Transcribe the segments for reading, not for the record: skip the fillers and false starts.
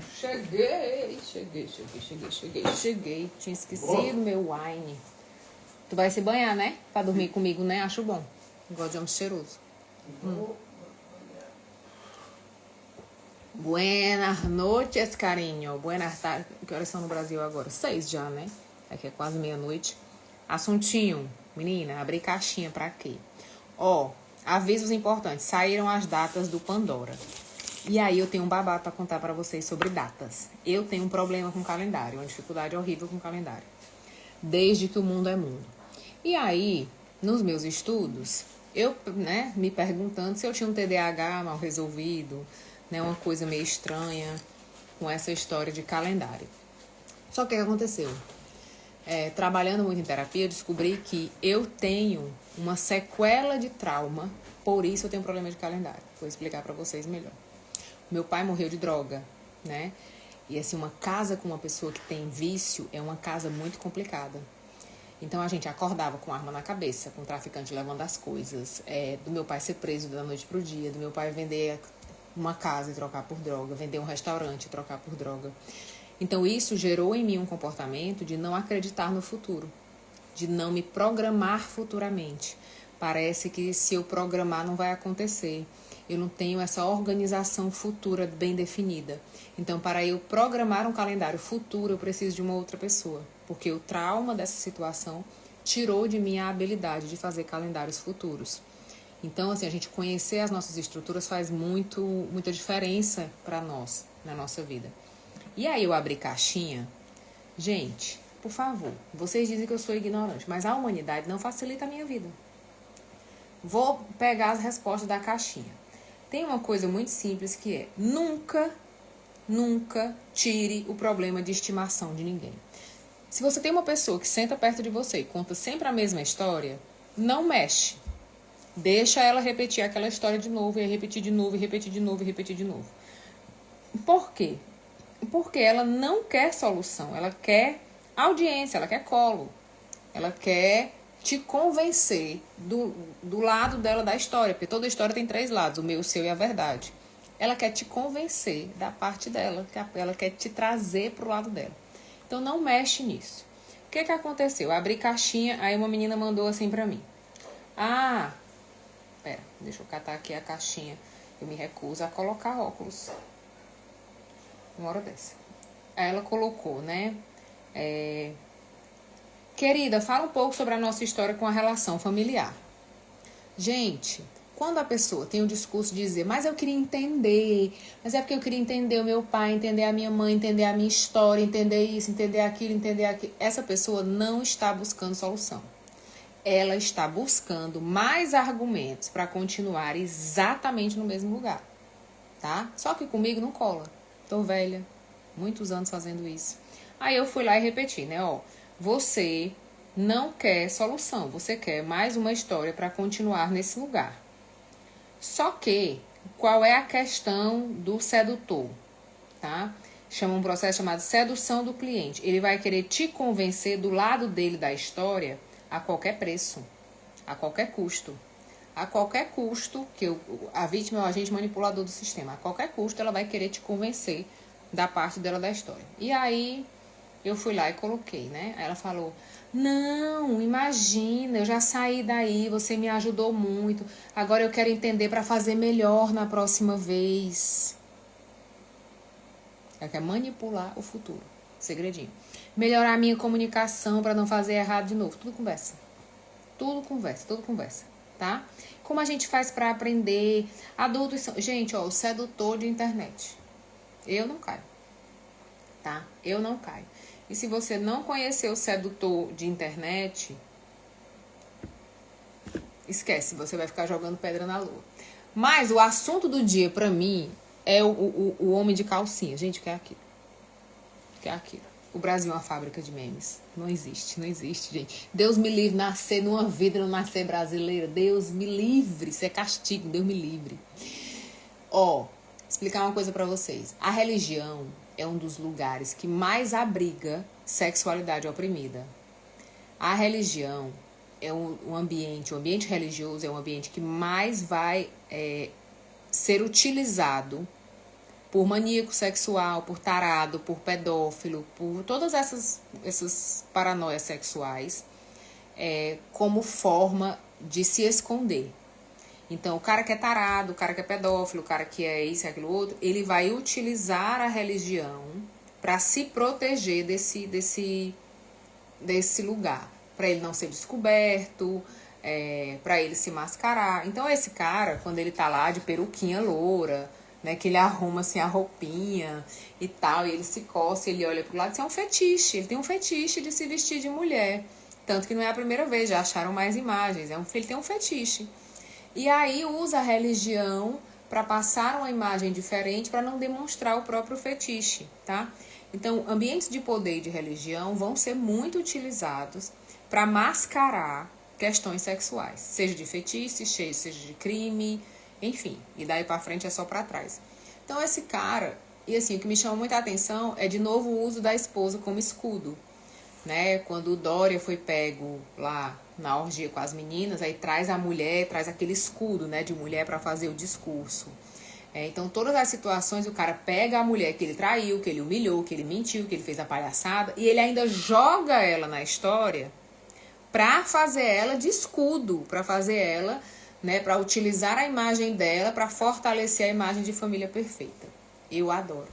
Cheguei. Tinha esquecido meu wine. Tu vai se banhar, né? Pra dormir comigo, né? Acho bom. Gosto de homem cheiroso. Buenas noches, carinho. Buenas tardes. Que horas são no Brasil agora? 6 já, né? Aqui é quase meia-noite. Assuntinho. Menina, abri caixinha pra quê? Ó, avisos importantes. Saíram as datas do Pandora. E aí eu tenho um babado pra contar pra vocês sobre datas. Eu tenho um problema com calendário. Uma dificuldade horrível com calendário. Desde que o mundo é mundo. E aí, nos meus estudos, eu, né, me perguntando se eu tinha um TDAH mal resolvido, né, uma coisa meio estranha com essa história de calendário. Só que o que aconteceu? Trabalhando muito em terapia, eu descobri que eu tenho uma sequela de trauma, por isso eu tenho um problema de calendário. Vou explicar pra vocês melhor. Meu pai morreu de droga, né? E assim, uma casa com uma pessoa que tem vício é uma casa muito complicada. Então a gente acordava com arma na cabeça, com o traficante levando as coisas, do meu pai ser preso da noite pro dia, do meu pai vender uma casa e trocar por droga, vender um restaurante e trocar por droga. Então isso gerou em mim um comportamento de não acreditar no futuro, de não me programar futuramente. Parece que se eu programar não vai acontecer. Eu não tenho essa organização futura bem definida. Então, para eu programar um calendário futuro, eu preciso de uma outra pessoa. Porque o trauma dessa situação tirou de mim a habilidade de fazer calendários futuros. Então, assim, a gente conhecer as nossas estruturas faz muita diferença para nós, na nossa vida. E aí eu abri caixinha. Gente, por favor, vocês dizem que eu sou ignorante, mas a humanidade não facilita a minha vida. Vou pegar as respostas da caixinha. Tem uma coisa muito simples que é: nunca tire o problema de estimação de ninguém. Se você tem uma pessoa que senta perto de você e conta sempre a mesma história, não mexe. Deixa ela repetir aquela história de novo, e repetir de novo, e repetir de novo, e repetir de novo. Por quê? Porque ela não quer solução, ela quer audiência, ela quer colo. Ela quer te convencer do lado dela da história, porque toda história tem 3 lados, o meu, o seu e a verdade. Ela quer te convencer da parte dela, ela quer te trazer pro lado dela. Então não mexe nisso. O que aconteceu? Eu abri caixinha, aí uma menina mandou assim pra mim. Pera, deixa eu catar aqui a caixinha. Eu me recuso a colocar óculos. Uma hora dessa. Aí ela colocou, né? Querida, fala um pouco sobre a nossa história com a relação familiar. Gente, quando a pessoa tem o discurso de dizer, mas eu queria entender, mas é porque eu queria entender o meu pai, entender a minha mãe, entender a minha história, entender isso, entender aquilo, essa pessoa não está buscando solução. Ela está buscando mais argumentos para continuar exatamente no mesmo lugar, tá? Só que comigo não cola. Tô velha, muitos anos fazendo isso. Aí eu fui lá e repeti, né? Você não quer solução, você quer mais uma história para continuar nesse lugar. Só que, qual é a questão do sedutor, tá? Chama um processo chamado sedução do cliente. Ele vai querer te convencer do lado dele da história a qualquer preço, a qualquer custo. A qualquer custo, que a vítima é o agente manipulador do sistema, a qualquer custo ela vai querer te convencer da parte dela da história. E aí eu fui lá e coloquei, né? Aí ela falou, não, imagina, eu já saí daí, você me ajudou muito, agora eu quero entender para fazer melhor na próxima vez. Ela quer manipular o futuro, segredinho. Melhorar a minha comunicação para não fazer errado de novo, tudo conversa, tá? Como a gente faz para aprender? Adultos são... Gente, o sedutor de internet. Eu não caio, tá? Eu não caio. E se você não conhecer o sedutor de internet, esquece, você vai ficar jogando pedra na lua. Mas o assunto do dia, pra mim, é o homem de calcinha. Gente, o que é aquilo? O que é aquilo? O Brasil é uma fábrica de memes. Não existe, gente. Deus me livre nascer numa vida, não nascer brasileira. Deus me livre, isso é castigo, Deus me livre. Explicar uma coisa pra vocês. A religião é um dos lugares que mais abriga sexualidade oprimida. A religião é o ambiente religioso é um ambiente que mais vai ser utilizado por maníaco sexual, por tarado, por pedófilo, por todas essas paranoias sexuais, como forma de se esconder. Então, o cara que é tarado, o cara que é pedófilo, o cara que é isso e aquilo outro, ele vai utilizar a religião para se proteger desse lugar, para ele não ser descoberto, para ele se mascarar. Então, esse cara, quando ele tá lá de peruquinha loura, né, que ele arruma assim a roupinha e tal, e ele se coça, ele olha pro lado, isso é um fetiche. Ele tem um fetiche de se vestir de mulher. Tanto que não é a primeira vez, já acharam mais imagens. Ele tem um fetiche. E aí usa a religião para passar uma imagem diferente, para não demonstrar o próprio fetiche, tá? Então, ambientes de poder e de religião vão ser muito utilizados para mascarar questões sexuais, seja de fetiche, seja de crime, enfim. E daí para frente é só para trás. Então, esse cara, e assim, o que me chama muita atenção é de novo o uso da esposa como escudo. Né? Quando o Dória foi pego lá na orgia com as meninas, aí traz a mulher, traz aquele escudo, né, de mulher para fazer o discurso. Então, todas as situações, o cara pega a mulher que ele traiu, que ele humilhou, que ele mentiu, que ele fez a palhaçada, e ele ainda joga ela na história para fazer ela de escudo, para fazer ela, né, para utilizar a imagem dela para fortalecer a imagem de família perfeita. Eu adoro.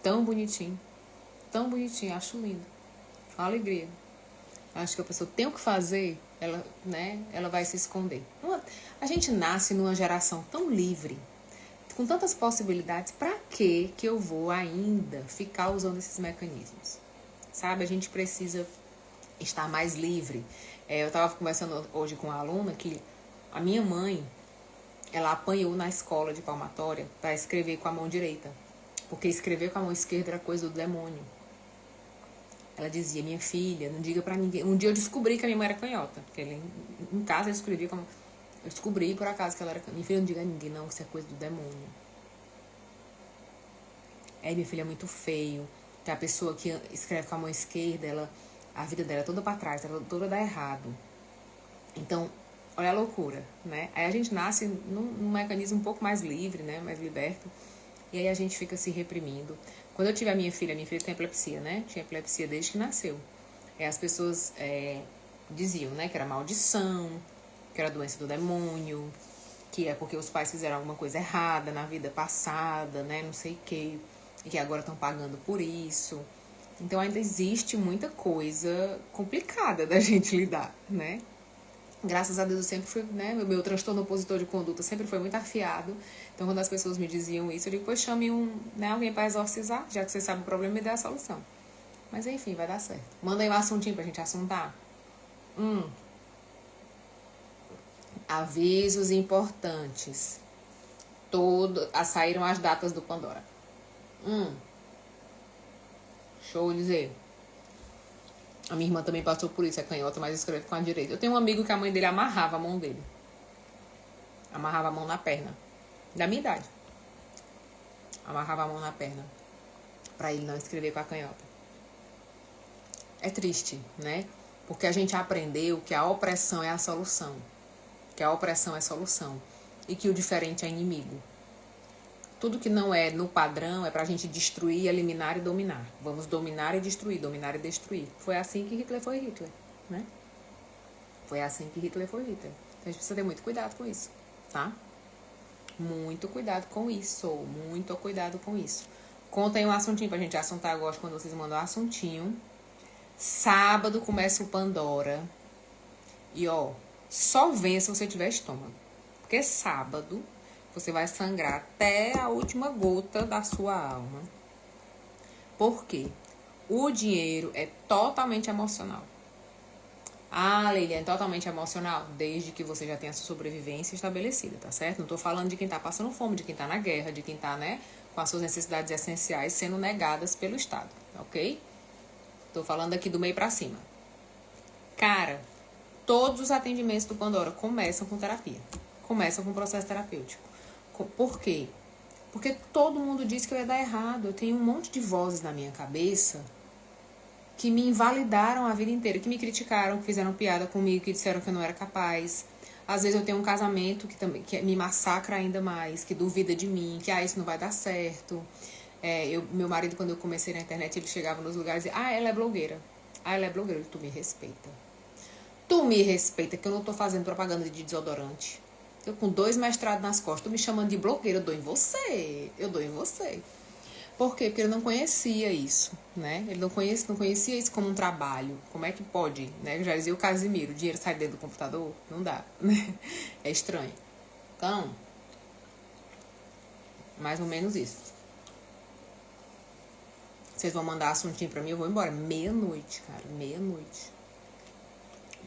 Tão bonitinho. Tão bonitinho, acho lindo. Uma alegria. Acho que a pessoa tem o que fazer, ela vai se esconder. A gente nasce numa geração tão livre, com tantas possibilidades, pra que eu vou ainda ficar usando esses mecanismos? Sabe, a gente precisa estar mais livre. Eu estava conversando hoje com uma aluna que a minha mãe, ela apanhou na escola de palmatória para escrever com a mão direita, porque escrever com a mão esquerda era coisa do demônio. Ela dizia, minha filha, não diga pra ninguém. Um dia eu descobri que a minha mãe era canhota. Porque em casa eu escrevia como... Eu descobri por acaso que ela era canhota. Minha filha, não diga a ninguém, não, que isso é coisa do demônio. Minha filha, é muito feio. Que a pessoa que escreve com a mão esquerda, a vida dela é toda pra trás, ela toda dá errado. Então, olha a loucura, né? Aí a gente nasce num mecanismo um pouco mais livre, né? Mais liberto. E aí a gente fica se reprimindo. Quando eu tive a minha filha tem epilepsia, né? Tinha epilepsia desde que nasceu. As pessoas diziam, né? Que era maldição, que era doença do demônio, que é porque os pais fizeram alguma coisa errada na vida passada, né? Não sei o quê. E que agora estão pagando por isso. Então ainda existe muita coisa complicada da gente lidar, né? Graças a Deus eu sempre fui, né? Meu transtorno opositor de conduta sempre foi muito afiado. Então, quando as pessoas me diziam isso, eu digo, pois chame alguém para exorcizar, já que você sabe o problema, me dê a solução. Mas enfim, vai dar certo. Manda aí um assuntinho pra gente assuntar. Avisos importantes. Saíram as datas do Pandora. Show dizer. A minha irmã também passou por isso, é canhota, mas escreve com a direita. Eu tenho um amigo que a mãe dele amarrava a mão dele. Amarrava a mão na perna. Da minha idade. Amarrava a mão na perna. Pra ele não escrever com a canhota. É triste, né? Porque a gente aprendeu que a opressão é a solução. Que a opressão é solução. E que o diferente é inimigo. Tudo que não é no padrão é pra gente destruir, eliminar e dominar. Vamos dominar e destruir, dominar e destruir. Foi assim que Hitler foi Hitler, né? Foi assim que Hitler foi Hitler. Então a gente precisa ter muito cuidado com isso, tá? Muito cuidado com isso, muito cuidado com isso. Conta aí um assuntinho pra gente assuntar. Eu gosto quando vocês mandam um assuntinho. Sábado começa o Pandora. E ó, só venha se você tiver estômago. Porque sábado você vai sangrar até a última gota da sua alma. Por quê? O dinheiro é totalmente emocional. Ah, Leila, é totalmente emocional, desde que você já tenha sua sobrevivência estabelecida, tá certo? Não tô falando de quem tá passando fome, de quem tá na guerra, de quem tá, né, com as suas necessidades essenciais sendo negadas pelo Estado, ok? Tô falando aqui do meio pra cima. Cara, todos os atendimentos do Pandora começam com terapia. Começam com processo terapêutico. Por quê? Porque todo mundo diz que eu ia dar errado. Eu tenho um monte de vozes na minha cabeça que me invalidaram a vida inteira, que me criticaram, que fizeram piada comigo, que disseram que eu não era capaz. Às vezes eu tenho um casamento que me massacra ainda mais, que duvida de mim, que isso não vai dar certo. Meu marido, quando eu comecei na internet, ele chegava nos lugares e dizia, ela é blogueira. Ela é blogueira. Tu me respeita. Tu me respeita, que eu não tô fazendo propaganda de desodorante. Eu com 2 mestrados nas costas, tô me chamando de blogueira. Eu dou em você. Eu dou em você. Por quê? Porque ele não conhecia isso, né? Ele não conhecia isso como um trabalho. Como é que pode, né? Eu já dizia o Casimiro, o dinheiro sai dentro do computador? Não dá, né? É estranho. Então, mais ou menos isso. Vocês vão mandar assuntinho pra mim, eu vou embora. Meia-noite, cara. Meia-noite.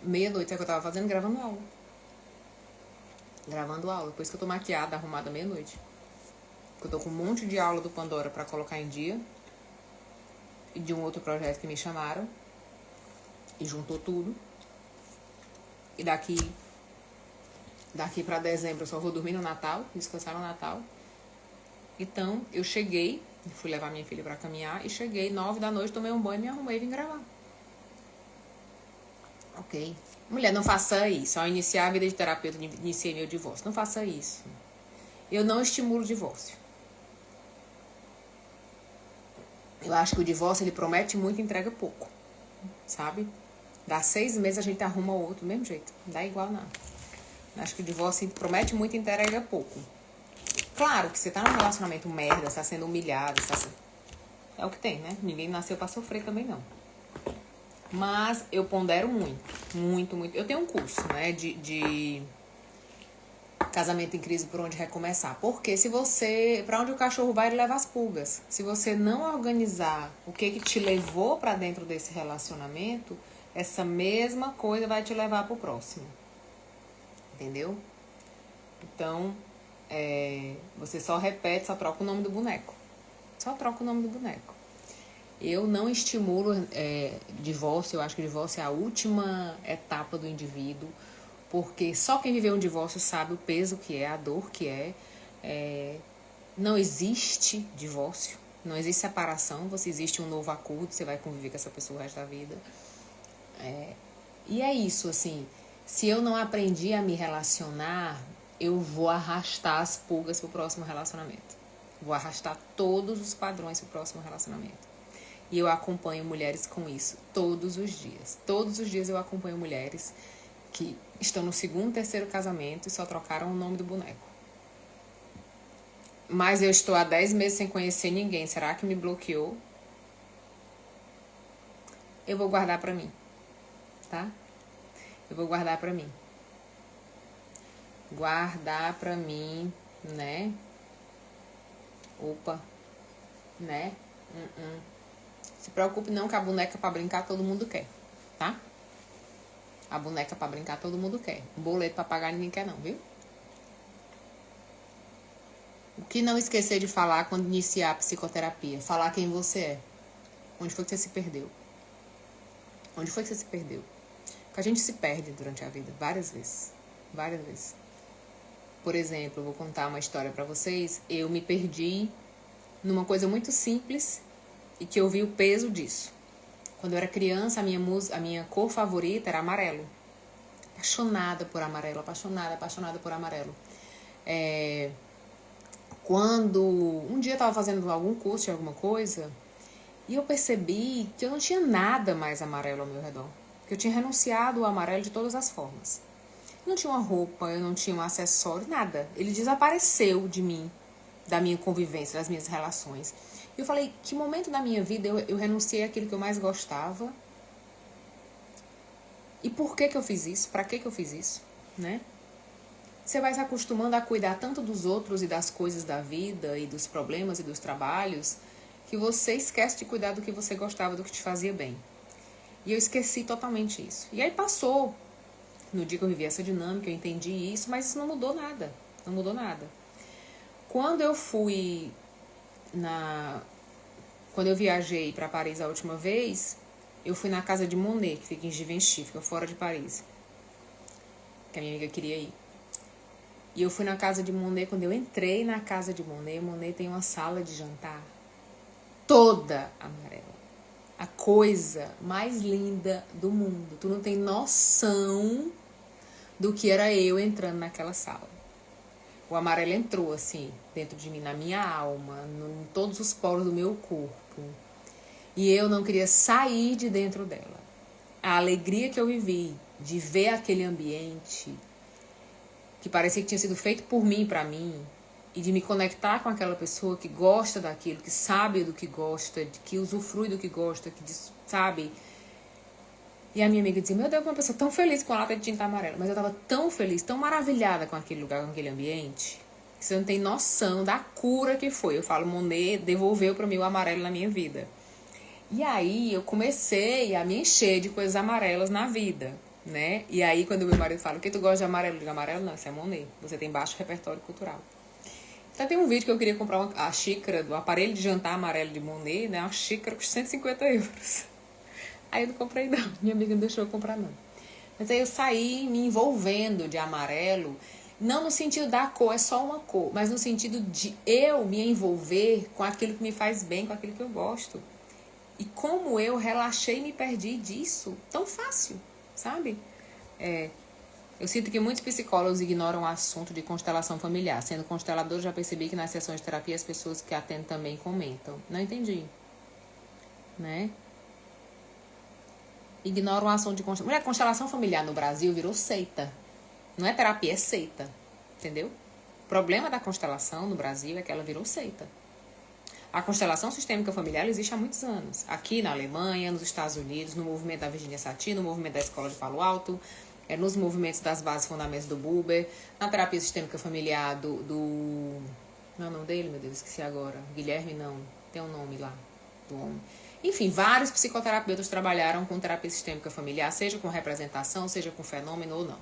Meia-noite é o que eu tava fazendo? Gravando aula. Gravando aula. Depois que eu tô maquiada, arrumada meia-noite. Porque eu tô com um monte de aula do Pandora pra colocar em dia. E de um outro projeto que me chamaram. E juntou tudo. E daqui pra dezembro eu só vou dormir no Natal. Descansar no Natal. Então, eu cheguei. Fui levar minha filha pra caminhar. E cheguei 9 da noite, tomei um banho, me arrumei e vim gravar. Ok? Mulher, não faça isso. Ao iniciar a vida de terapeuta, iniciei meu divórcio. Não faça isso. Eu não estimulo o divórcio. Eu acho que o divórcio, ele promete muito e entrega pouco. Sabe? Dá 6 meses, a gente arruma outro do mesmo jeito. Não dá igual, não. Eu acho que o divórcio promete muito e entrega pouco. Claro que você tá num relacionamento merda, você tá sendo humilhado, é o que tem, né? Ninguém nasceu pra sofrer também, não. Mas eu pondero muito. Eu tenho um curso, né, de casamento em crise por onde recomeçar. Porque se você, pra onde o cachorro vai, ele leva as pulgas. Se você não organizar o que te levou pra dentro desse relacionamento, essa mesma coisa vai te levar pro próximo. Entendeu? Então, você só repete, só troca o nome do boneco. Só troca o nome do boneco. Eu não estimulo divórcio. Eu acho que o divórcio é a última etapa do indivíduo, porque só quem viveu um divórcio sabe o peso que é, a dor que é. Não existe divórcio, não existe separação, você existe um novo acordo, você vai conviver com essa pessoa o resto da vida. E é isso, assim, se eu não aprendi a me relacionar, eu vou arrastar as pulgas pro próximo relacionamento. Vou arrastar todos os padrões pro próximo relacionamento. E eu acompanho mulheres com isso todos os dias. Todos os dias eu acompanho mulheres que estão no 2º, 3º casamento e só trocaram o nome do boneco. Mas eu estou há 10 meses sem conhecer ninguém. Será que me bloqueou? Eu vou guardar pra mim, tá? Eu vou guardar pra mim. Guardar pra mim, né? Opa, né? Se preocupe não, que a boneca pra brincar todo mundo quer, tá? A boneca pra brincar todo mundo quer. O boleto pra pagar ninguém quer não, viu? O que não esquecer de falar quando iniciar a psicoterapia? Falar quem você é. Onde foi que você se perdeu? Onde foi que você se perdeu? Porque a gente se perde durante a vida, várias vezes. Várias vezes. Por exemplo, eu vou contar uma história pra vocês. Eu me perdi numa coisa muito simples e que eu vi o peso disso. Quando eu era criança, a minha cor favorita era amarelo. Apaixonada por amarelo, apaixonada por amarelo. Quando um dia eu tava fazendo algum curso de alguma coisa e eu percebi que eu não tinha nada mais amarelo ao meu redor. Que eu tinha renunciado ao amarelo de todas as formas. Eu não tinha uma roupa, eu não tinha um acessório, nada. Ele desapareceu de mim, da minha convivência, das minhas relações. E eu falei, que momento da minha vida eu renunciei àquilo que eu mais gostava? E por que eu fiz isso? Pra que eu fiz isso? Né? Você vai se acostumando a cuidar tanto dos outros e das coisas da vida, e dos problemas e dos trabalhos, que você esquece de cuidar do que você gostava, do que te fazia bem. E eu esqueci totalmente isso. E aí passou. No dia que eu vivi essa dinâmica, eu entendi isso, mas isso não mudou nada. Não mudou nada. Quando eu fui Quando eu viajei para Paris a última vez, eu fui na casa de Monet, que fica em Givenchy, fica fora de Paris. Que a minha amiga queria ir. E eu fui na casa de Monet. Quando eu entrei na casa de Monet, Monet tem uma sala de jantar toda amarela. A coisa mais linda do mundo. Tu não tem noção do que era eu entrando naquela sala. O amarelo entrou assim, dentro de mim, na minha alma, em todos os poros do meu corpo. E eu não queria sair de dentro dela. A alegria que eu vivi de ver aquele ambiente, que parecia que tinha sido feito por mim, para mim, e de me conectar com aquela pessoa que gosta daquilo, que sabe do que gosta, que usufrui do que gosta, que sabe. E a minha amiga dizia, meu Deus, uma pessoa tão feliz com a lata de tinta amarela. Mas eu tava tão feliz, tão maravilhada com aquele lugar, com aquele ambiente, que você não tem noção da cura que foi. Eu falo, Monet devolveu para mim o amarelo na minha vida. E aí eu comecei a me encher de coisas amarelas na vida, né? E aí quando meu marido fala, o que tu gosta de amarelo? Eu digo, amarelo não, isso é Monet. Você tem baixo repertório cultural. Então tem um vídeo que eu queria comprar a xícara do aparelho de jantar amarelo de Monet, né? Uma xícara por 150 euros. Aí eu não comprei não, minha amiga não deixou eu comprar não. Mas aí eu saí me envolvendo de amarelo, não no sentido da cor, é só uma cor, mas no sentido de eu me envolver com aquilo que me faz bem, com aquilo que eu gosto. E como eu relaxei e me perdi disso, tão fácil, sabe? Eu sinto que muitos psicólogos ignoram o assunto de constelação familiar. Sendo constelador, já percebi que nas sessões de terapia as pessoas que atendem também comentam. Não entendi, né? Ignoram o assunto de constelação. Mulher, constelação familiar no Brasil virou seita. Não é terapia, é seita. Entendeu? O problema da constelação no Brasil é que ela virou seita. A constelação sistêmica familiar existe há muitos anos. Aqui na Alemanha, nos Estados Unidos, no movimento da Virginia Satir, no movimento da Escola de Palo Alto, nos movimentos das bases e fundamentos do Buber, na terapia sistêmica familiar do... Não é o nome dele, meu Deus, esqueci agora. Guilherme, não. Tem um nome lá do homem. Enfim, vários psicoterapeutas trabalharam com terapia sistêmica familiar, seja com representação, seja com fenômeno ou não.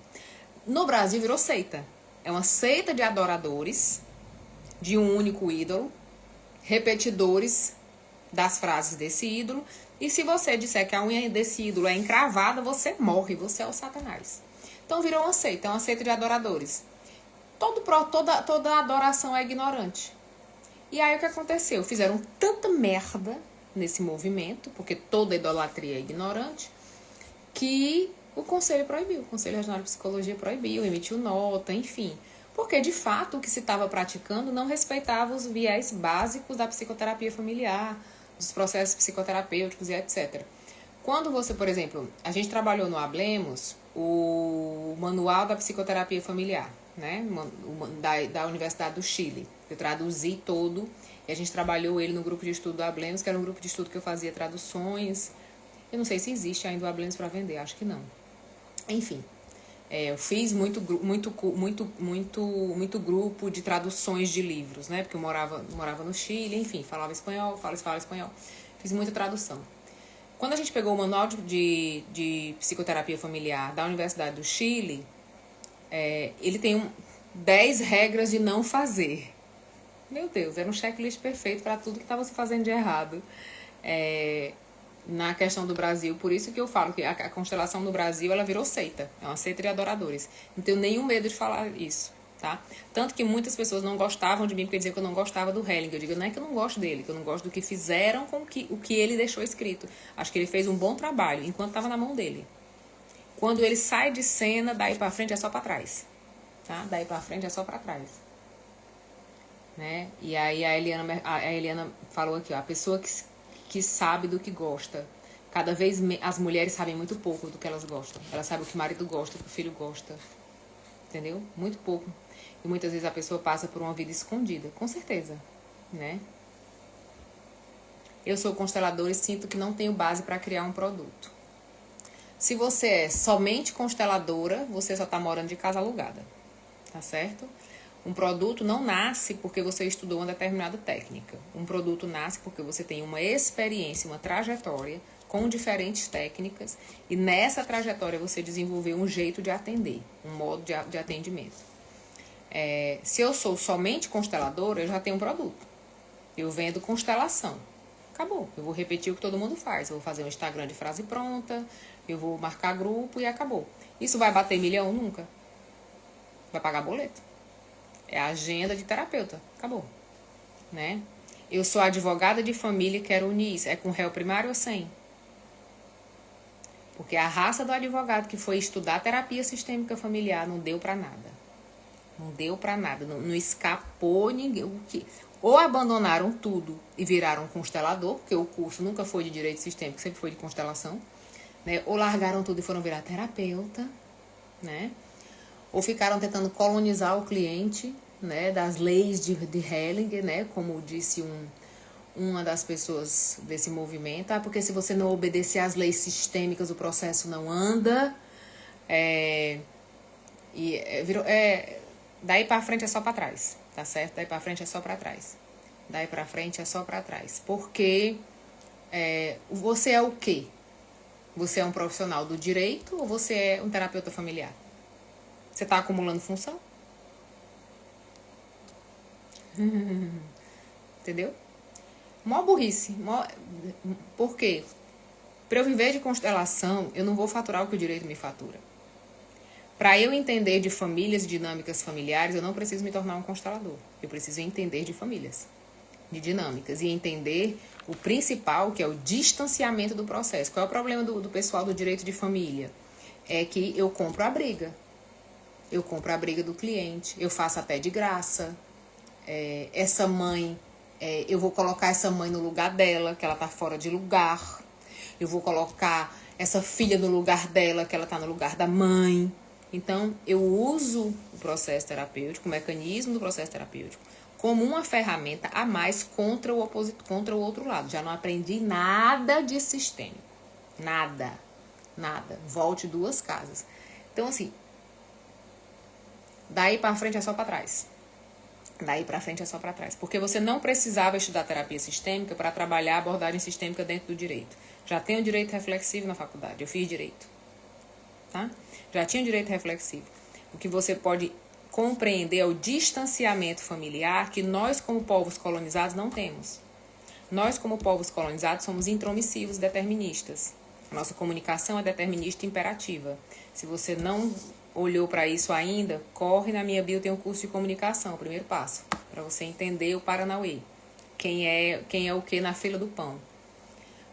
No Brasil virou seita. É uma seita de adoradores de um único ídolo, repetidores das frases desse ídolo, e se você disser que a unha desse ídolo é encravada, você morre, você é o Satanás. Então virou uma seita, é uma seita de adoradores. Toda adoração é ignorante. E aí o que aconteceu? Fizeram tanta merda nesse movimento, porque toda idolatria é ignorante, que o Conselho proibiu, o Conselho Regional de Psicologia proibiu, emitiu nota, enfim. Porque, de fato, o que se estava praticando não respeitava os viés básicos da psicoterapia familiar, dos processos psicoterapêuticos e etc. Quando você, por exemplo, a gente trabalhou no Hablemos o Manual da Psicoterapia Familiar, né? Da Universidade do Chile. Eu traduzi todo e a gente trabalhou ele no grupo de estudo do Hablemos, que era um grupo de estudo que eu fazia traduções. Eu não sei se existe ainda o Hablemos para vender, acho que não. Enfim. Eu fiz muito grupo de traduções de livros, né? Porque eu morava no Chile, enfim, falava espanhol, falo espanhol. Fiz muita tradução. Quando a gente pegou o manual de psicoterapia familiar da Universidade do Chile, ele tem 10 regras de não fazer. Meu Deus, era um checklist perfeito para tudo que estava se fazendo de errado. Na questão do Brasil, por isso que eu falo que a constelação no Brasil, ela virou seita, é uma seita de adoradores. Não tenho nenhum medo de falar isso, tá? Tanto que muitas pessoas não gostavam de mim porque diziam que eu não gostava do Hellinger. Eu digo, não é que eu não gosto dele, que eu não gosto do que fizeram com o que ele deixou escrito. Acho que ele fez um bom trabalho, enquanto estava na mão dele. Quando ele sai de cena, daí pra frente é só pra trás, tá? Daí pra frente é só pra trás. Né? E aí a Eliana falou aqui, ó, a pessoa que sabe do que gosta. Cada vez as mulheres sabem muito pouco do que elas gostam. Elas sabem o que o marido gosta, o que o filho gosta. Entendeu? Muito pouco. E muitas vezes a pessoa passa por uma vida escondida. Com certeza. Né? Eu sou consteladora e sinto que não tenho base para criar um produto. Se você é somente consteladora, você só está morando de casa alugada. Tá certo? Um produto não nasce porque você estudou uma determinada técnica. Um produto nasce porque você tem uma experiência, uma trajetória com diferentes técnicas e nessa trajetória você desenvolveu um jeito de atender, um modo de atendimento. Se eu sou somente consteladora, eu já tenho um produto. Eu vendo constelação. Acabou. Eu vou repetir o que todo mundo faz. Eu vou fazer um Instagram de frase pronta, eu vou marcar grupo e acabou. Isso vai bater milhão? Nunca. Vai pagar boleto. É a agenda de terapeuta. Acabou. Né? Eu sou advogada de família e quero unir isso. É com réu primário ou sem? Porque a raça do advogado que foi estudar terapia sistêmica familiar não deu para nada. Não deu para nada, não escapou ninguém. Ou abandonaram tudo e viraram constelador, porque o curso nunca foi de direito sistêmico, sempre foi de constelação, né? Ou largaram tudo e foram virar terapeuta, né? Ou ficaram tentando colonizar o cliente, né, das leis de Hellinger, né, como disse uma das pessoas desse movimento, porque se você não obedecer às leis sistêmicas, o processo não anda, daí pra frente é só pra trás, tá certo? Daí pra frente é só pra trás. Daí pra frente é só pra trás. Porque você é o quê? Você é um profissional do direito ou você é um terapeuta familiar? Você tá acumulando função? Entendeu? Mó burrice. Por quê? Para eu viver de constelação, eu não vou faturar o que o direito me fatura. Para eu entender de famílias e dinâmicas familiares, eu não preciso me tornar um constelador. Eu preciso entender de famílias, de dinâmicas e entender o principal, que é o distanciamento do processo. Qual é o problema do pessoal do direito de família? É que eu compro a briga. Eu compro a briga do cliente, eu faço até de graça. Essa mãe, eu vou colocar essa mãe no lugar dela, que ela tá fora de lugar. Eu vou colocar essa filha no lugar dela, que ela tá no lugar da mãe. Então, eu uso o processo terapêutico, o mecanismo do processo terapêutico, como uma ferramenta a mais contra o outro lado. Já não aprendi nada de sistêmico. Nada. Volte 2 casas. Então, assim, daí pra frente é só pra trás. Daí pra frente é só pra trás. Porque você não precisava estudar terapia sistêmica para trabalhar a abordagem sistêmica dentro do direito. Já tenho direito reflexivo na faculdade. Eu fiz direito. Tá? Já tinha direito reflexivo. O que você pode compreender é o distanciamento familiar que nós, como povos colonizados, não temos. Nós, como povos colonizados, somos intromissivos, deterministas. A nossa comunicação é determinista e imperativa. Se você não olhou para isso ainda, corre na minha bio, tem um curso de comunicação, o primeiro passo, para você entender o Paranauê. Quem é o que na fila do pão.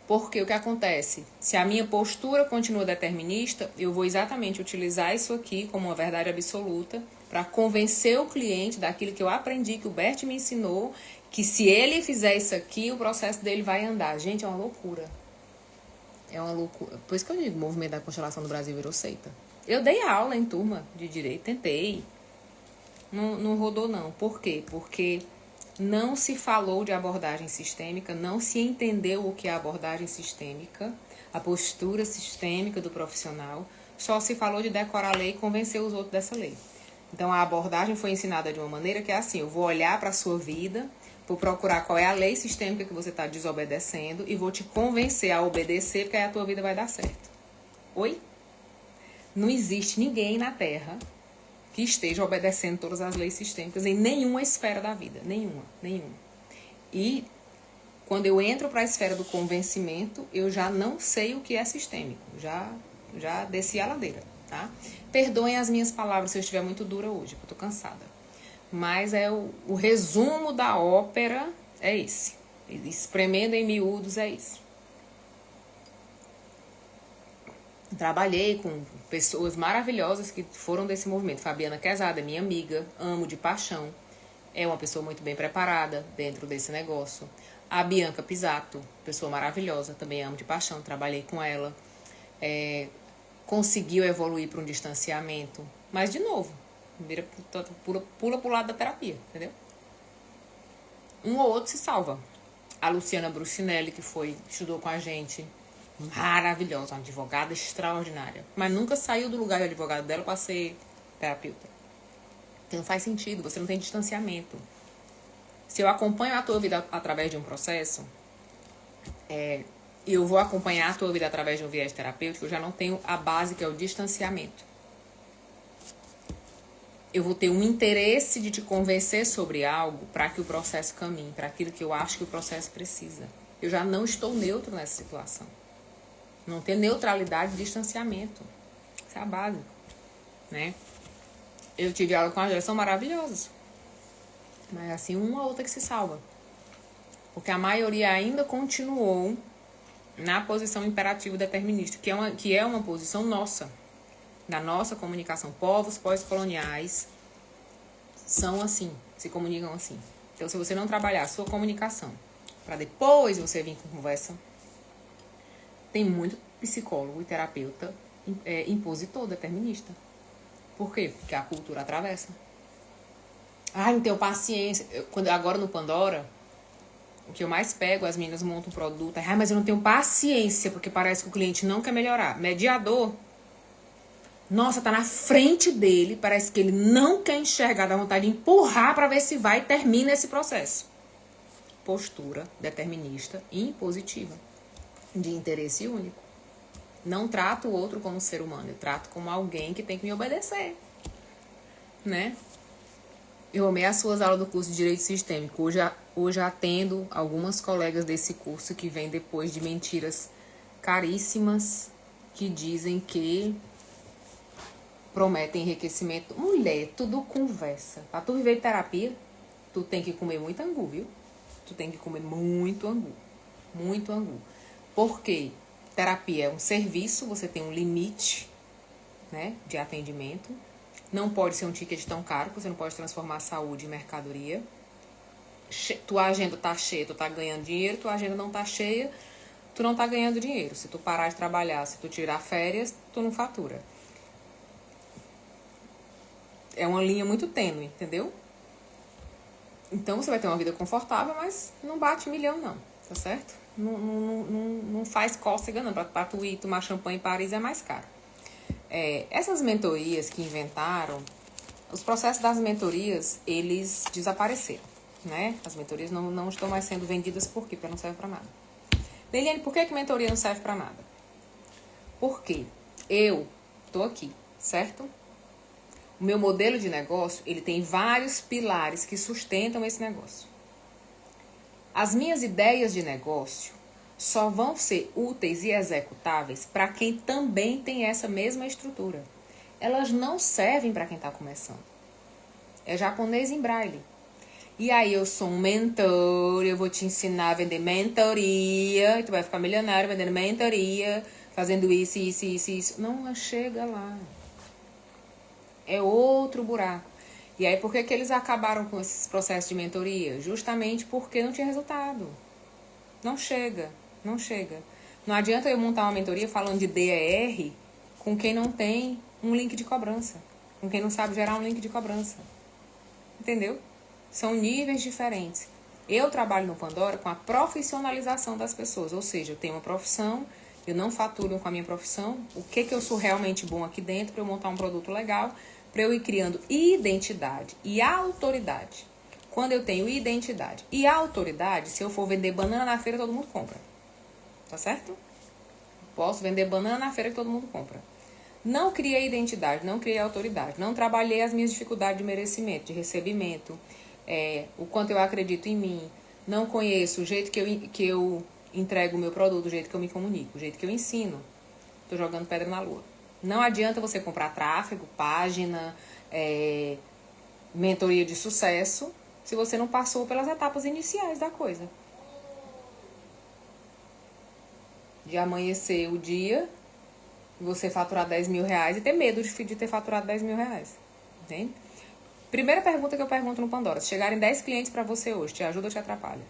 Porque o que acontece? Se a minha postura continua determinista, eu vou exatamente utilizar isso aqui como uma verdade absoluta para convencer o cliente daquilo que eu aprendi, que o Bert me ensinou, que se ele fizer isso aqui, o processo dele vai andar. Gente, é uma loucura. É uma loucura. Por isso que eu digo, o movimento da constelação do Brasil virou seita. Eu dei aula em turma de direito, tentei. Não rodou não. Por quê? Porque não se falou de abordagem sistêmica, não se entendeu o que é abordagem sistêmica, a postura sistêmica do profissional, só se falou de decorar a lei e convencer os outros dessa lei. Então a abordagem foi ensinada de uma maneira que é assim, eu vou olhar para a sua vida, vou procurar qual é a lei sistêmica que você está desobedecendo e vou te convencer a obedecer, porque aí a tua vida vai dar certo. Oi? Não existe ninguém na Terra que esteja obedecendo todas as leis sistêmicas em nenhuma esfera da vida. Nenhuma. E quando eu entro para a esfera do convencimento, eu já não sei o que é sistêmico. Já desci a ladeira, tá? Perdoem as minhas palavras se eu estiver muito dura hoje, porque eu tô cansada. Mas o resumo da ópera é esse. Espremendo em miúdos é isso. Trabalhei com pessoas maravilhosas que foram desse movimento. Fabiana Quezada, minha amiga, amo de paixão. É uma pessoa muito bem preparada dentro desse negócio. A Bianca Pisato, pessoa maravilhosa, também amo de paixão. Trabalhei com ela. Conseguiu evoluir para um distanciamento. Mas, de novo, pula pro lado da terapia, entendeu? Um ou outro se salva. A Luciana Bruchinelli, que estudou com a gente, maravilhosa, uma advogada extraordinária, mas nunca saiu do lugar de advogado dela para ser terapeuta. Então não faz sentido, você não tem distanciamento. Se eu acompanho a tua vida através de um processo, eu vou acompanhar a tua vida através de um viés terapêutico, eu já não tenho a base, que é o distanciamento. Eu vou ter um interesse de te convencer sobre algo para que o processo caminhe, para aquilo que eu acho que o processo precisa. Eu já não estou neutro nessa situação. Não ter neutralidade e distanciamento. Isso é a base, né? Eu tive aula com a geração maravilhosa. Mas assim, uma ou outra que se salva. Porque a maioria ainda continuou na posição imperativa determinista, que é uma posição nossa, da nossa comunicação. Povos pós-coloniais são assim, se comunicam assim. Então, se você não trabalhar a sua comunicação, para depois você vir com conversa, tem muito psicólogo e terapeuta impositor, determinista. Por quê? Porque a cultura atravessa. Ai, não tenho paciência. Agora no Pandora, o que eu mais pego, as meninas montam um produto. Ai, mas eu não tenho paciência, porque parece que o cliente não quer melhorar. Mediador. Nossa, tá na frente dele, parece que ele não quer enxergar, dá vontade de empurrar para ver se vai e termina esse processo. Postura determinista e impositiva, de interesse único. Não trato o outro como ser humano, eu trato como alguém que tem que me obedecer, né? Eu amei as suas aulas do curso de Direito Sistêmico. Hoje atendo algumas colegas desse curso que vêm depois de mentiras caríssimas que dizem que prometem enriquecimento. Mulher, tudo conversa. Pra tu viver de terapia, tu tem que comer muito angu, viu? Tu tem que comer muito angu. Muito angu. Por quê? Terapia é um serviço, você tem um limite, né, de atendimento. Não pode ser um ticket tão caro, porque você não pode transformar a saúde em mercadoria. Tua agenda tá cheia, tu tá ganhando dinheiro. Tua agenda não tá cheia, tu não tá ganhando dinheiro. Se tu parar de trabalhar, se tu tirar férias, tu não fatura. É uma linha muito tênue, entendeu? Então você vai ter uma vida confortável, mas não bate milhão não, tá certo? Não faz cócega não, pra tu ir tomar champanhe em Paris é mais caro. Essas mentorias que inventaram, os processos das mentorias, eles desapareceram, né? As mentorias não estão mais sendo vendidas por quê? Porque não serve pra nada. Leiliane, por que mentoria não serve pra nada? Porque eu tô aqui, certo? O meu modelo de negócio, ele tem vários pilares que sustentam esse negócio. As minhas ideias de negócio só vão ser úteis e executáveis para quem também tem essa mesma estrutura. Elas não servem para quem está começando. É japonês em braille. E aí eu sou um mentor, eu vou te ensinar a vender mentoria, e tu vai ficar milionário vendendo mentoria, fazendo isso. Não chega lá. É outro buraco. E aí, por que eles acabaram com esses processos de mentoria? Justamente porque não tinha resultado. Não chega. Não adianta eu montar uma mentoria falando de DER com quem não tem um link de cobrança. Com quem não sabe gerar um link de cobrança. Entendeu? São níveis diferentes. Eu trabalho no Pandora com a profissionalização das pessoas. Ou seja, eu tenho uma profissão, eu não faturo com a minha profissão. O que eu sou realmente bom aqui dentro para eu montar um produto legal, para eu ir criando identidade e autoridade. Quando eu tenho identidade e autoridade, se eu for vender banana na feira, todo mundo compra. Tá certo? Posso vender banana na feira que todo mundo compra. Não criei identidade, não criei autoridade. Não trabalhei as minhas dificuldades de merecimento, de recebimento, o quanto eu acredito em mim. Não conheço o jeito que eu entrego o meu produto, o jeito que eu me comunico, o jeito que eu ensino. Tô jogando pedra na lua. Não adianta você comprar tráfego, página, mentoria de sucesso, se você não passou pelas etapas iniciais da coisa. De amanhecer o dia, você faturar 10 mil reais e ter medo de ter faturado 10 mil reais. Entende? Primeira pergunta que eu pergunto no Pandora. Se chegarem 10 clientes para você hoje, te ajuda ou te atrapalha?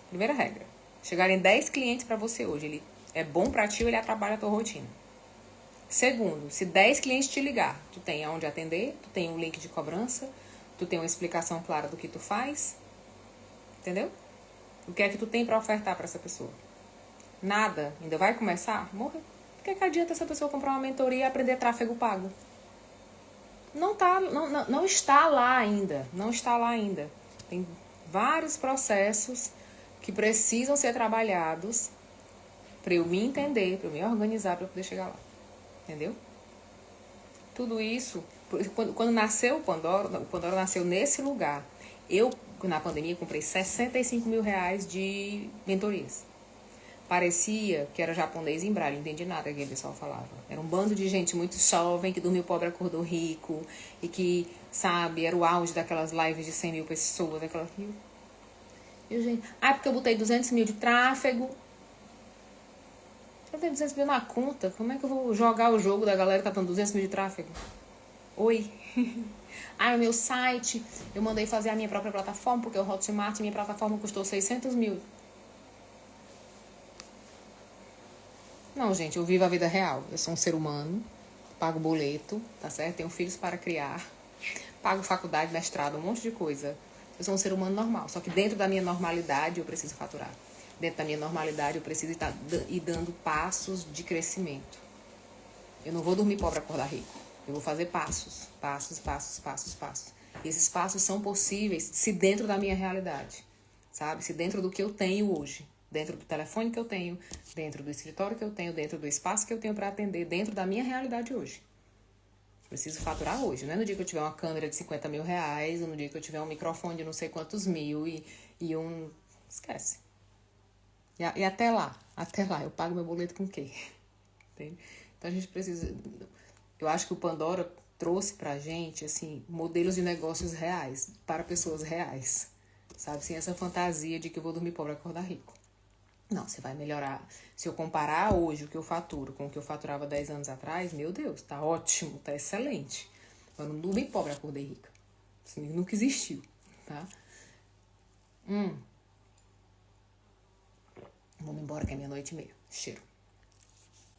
Primeira regra. Chegarem 10 clientes para você hoje, ele é bom para ti ou ele atrapalha a tua rotina? Segundo, se 10 clientes te ligar, tu tem aonde atender, tu tem um link de cobrança, tu tem uma explicação clara do que tu faz, entendeu? O que é que tu tem para ofertar para essa pessoa? Nada. Ainda vai começar? Morre. Por que adianta essa pessoa comprar uma mentoria e aprender tráfego pago? Não está lá ainda. Não está lá ainda. Tem vários processos que precisam ser trabalhados para eu me entender, para eu me organizar, para eu poder chegar lá. Entendeu? Tudo isso, quando nasceu o Pandora nasceu nesse lugar. Eu, na pandemia, comprei 65 mil reais de mentorias. Parecia que era japonês em braille, não entendi nada que o pessoal falava. Era um bando de gente muito jovem, que dormiu pobre, acordou rico, e que, sabe, era o auge daquelas lives de 100 mil pessoas, aquelas... E, gente, porque eu botei 200 mil de tráfego. Se eu tenho 200 mil na conta, como é que eu vou jogar o jogo da galera que tá dando 200 mil de tráfego? Oi? Ah, o meu site, eu mandei fazer a minha própria plataforma, porque o Hotmart, minha plataforma custou 600 mil. Não, gente, eu vivo a vida real. Eu sou um ser humano, pago boleto, tá certo? Tenho filhos para criar, pago faculdade, mestrado, um monte de coisa. Eu sou um ser humano normal, só que dentro da minha normalidade eu preciso faturar. Dentro da minha normalidade eu preciso ir dando passos de crescimento. Eu não vou dormir pobre, acordar rico. Eu vou fazer passos, passos, passos, passos, passos. E esses passos são possíveis se dentro da minha realidade, sabe? Se dentro do que eu tenho hoje, dentro do telefone que eu tenho, dentro do escritório que eu tenho, dentro do espaço que eu tenho para atender, dentro da minha realidade hoje. Preciso faturar hoje, não é no dia que eu tiver uma câmera de 50 mil reais, ou no dia que eu tiver um microfone de não sei quantos mil e um... Esquece. E até lá, eu pago meu boleto com o quê? Entende? Então a gente precisa... Eu acho que o Pandora trouxe pra gente, assim, modelos de negócios reais, para pessoas reais, sabe? Sem essa fantasia de que eu vou dormir pobre e acordar rico. Não, você vai melhorar. Se eu comparar hoje o que eu faturo com o que eu faturava 10 anos atrás, meu Deus, tá ótimo, tá excelente. Eu não dormi pobre e acordei rica. Isso nunca existiu, tá? Vamos embora que é 00:30. Cheiro.